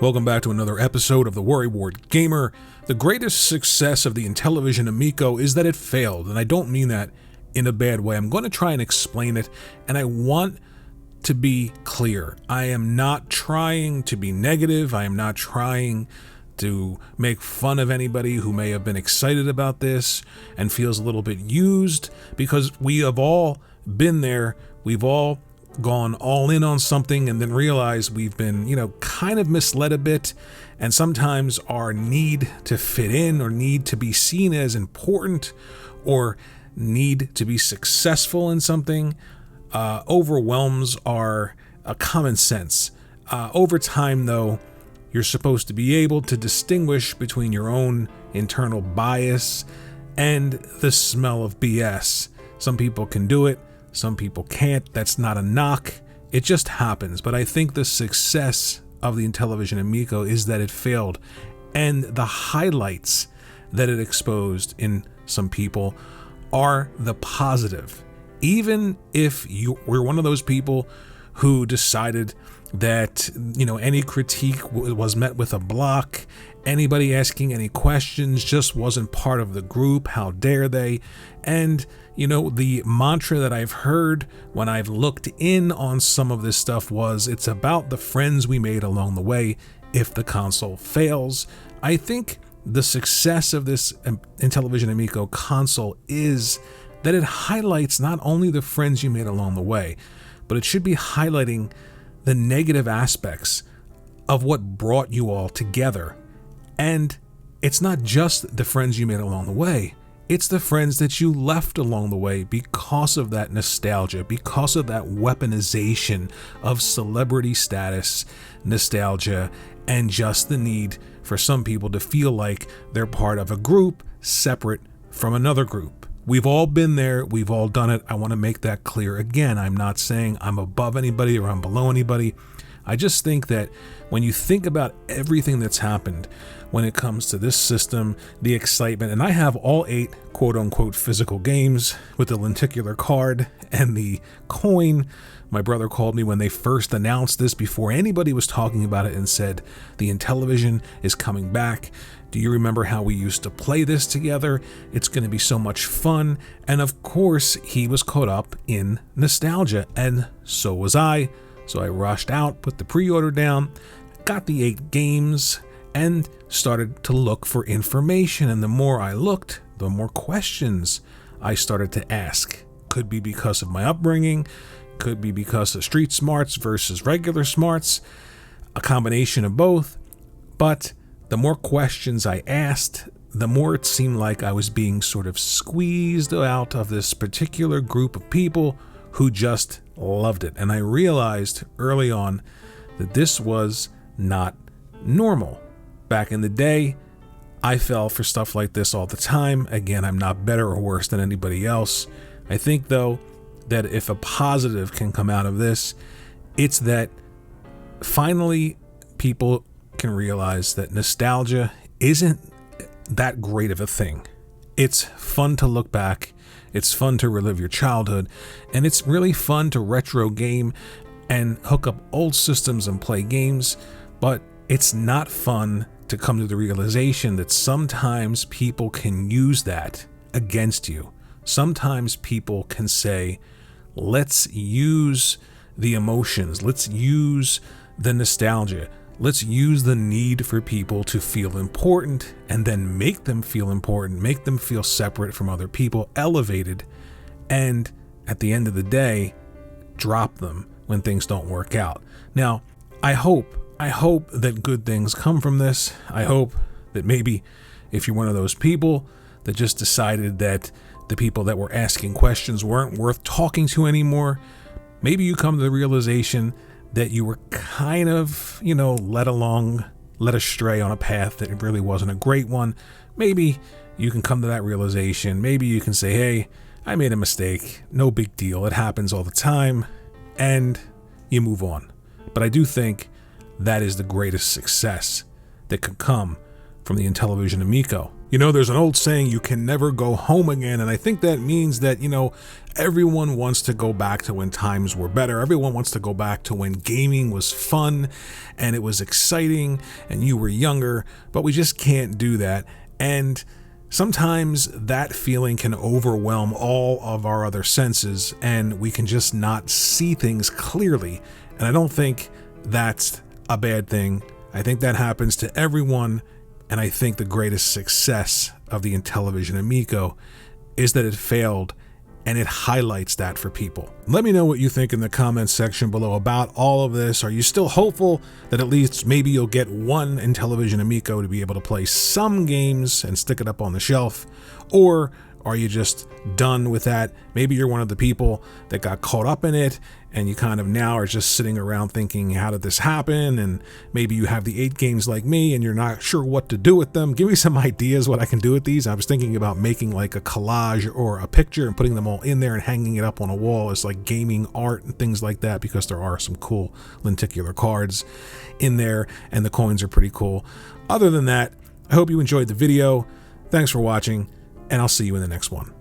Welcome back to another episode of the WorryWartGamer. The greatest success of the Intellivison Amico is that it failed, and I don't mean that in a bad way. I'm going to try and explain it, and I want to be clear. I am not trying to be negative. I am not trying to make fun of anybody who may have been excited about this and feels a little bit used, because we have all been there. We've all gone all in on something and then realized we've been, kind of misled a bit. And sometimes our need to fit in or need to be seen as important or need to be successful in something overwhelms our common sense. Over time, though, you're supposed to be able to distinguish between your own internal bias and the smell of BS. Some people can do it. Some people can't. That's not a knock. It just happens. But I think the success of the Intellivison Amico is that it failed. And the highlights that it exposed in some people are the positive. Even if you were one of those people who decided that, any critique was met with a block, anybody asking any questions just wasn't part of the group, how dare they? And, the mantra that I've heard when I've looked in on some of this stuff was, it's about the friends we made along the way if the console fails. I think the success of this Intellivison Amico console is that it highlights not only the friends you made along the way, but it should be highlighting the negative aspects of what brought you all together. And it's not just the friends you made along the way, it's the friends that you left along the way because of that nostalgia, because of that weaponization of celebrity status, nostalgia, and just the need for some people to feel like they're part of a group separate from another group. We've all been there. We've all done it. I want to make that clear again. I'm not saying I'm above anybody or I'm below anybody. I just think that when you think about everything that's happened when it comes to this system, the excitement, and I have all 8 quote-unquote physical games with the lenticular card and the coin. My brother called me when they first announced this before anybody was talking about it and said, the Intellivison is coming back. Do you remember how we used to play this together? It's going to be so much fun. And of course, he was caught up in nostalgia, and so was I. So I rushed out, put the pre-order down, got the 8 games, and started to look for information. And the more I looked, the more questions I started to ask. Could be because of my upbringing, could be because of street smarts versus regular smarts, a combination of both. But the more questions I asked, the more it seemed like I was being sort of squeezed out of this particular group of people who just loved it. And I realized early on that this was not normal. Back in the day, I fell for stuff like this all the time. Again, I'm not better or worse than anybody else. I think, though, that if a positive can come out of this, it's that finally people can realize that nostalgia isn't that great of a thing. It's fun to look back. It's fun to relive your childhood, and it's really fun to retro game and hook up old systems and play games, but it's not fun to come to the realization that sometimes people can use that against you. Sometimes people can say, let's use the emotions, let's use the nostalgia, let's use the need for people to feel important and then make them feel important, make them feel separate from other people, elevated, and at the end of the day, drop them when things don't work out. Now, I hope that good things come from this. I hope that maybe if you're one of those people that just decided that the people that were asking questions weren't worth talking to anymore, maybe you come to the realization that you were kind of, led astray on a path that really wasn't a great one. Maybe you can come to that realization. Maybe you can say, hey, I made a mistake. No big deal. It happens all the time. And you move on. But I do think that is the greatest success that could come from the Intellivison Amico. You know, there's an old saying, you can never go home again, and I think that means that, you know, everyone wants to go back to when times were better. Everyone wants to go back to when gaming was fun and it was exciting and you were younger, but we just can't do that. And sometimes that feeling can overwhelm all of our other senses and we can just not see things clearly. And I don't think that's a bad thing. I think that happens to everyone. And I think the greatest success of the Intellivison Amico is that it failed, and it highlights that for people. Let me know what you think in the comments section below about all of this. Are you still hopeful that at least maybe you'll get one Intellivison Amico to be able to play some games and stick it up on the shelf? Or are you just done with that? Maybe you're one of the people that got caught up in it and you kind of now are just sitting around thinking, how did this happen? And maybe you have the 8 games like me and you're not sure what to do with them. Give me some ideas what I can do with these. I was thinking about making like a collage or a picture and putting them all in there and hanging it up on a wall as like gaming art and things like that, because there are some cool lenticular cards in there and the coins are pretty cool. Other than that, I hope you enjoyed the video. Thanks for watching, and I'll see you in the next one.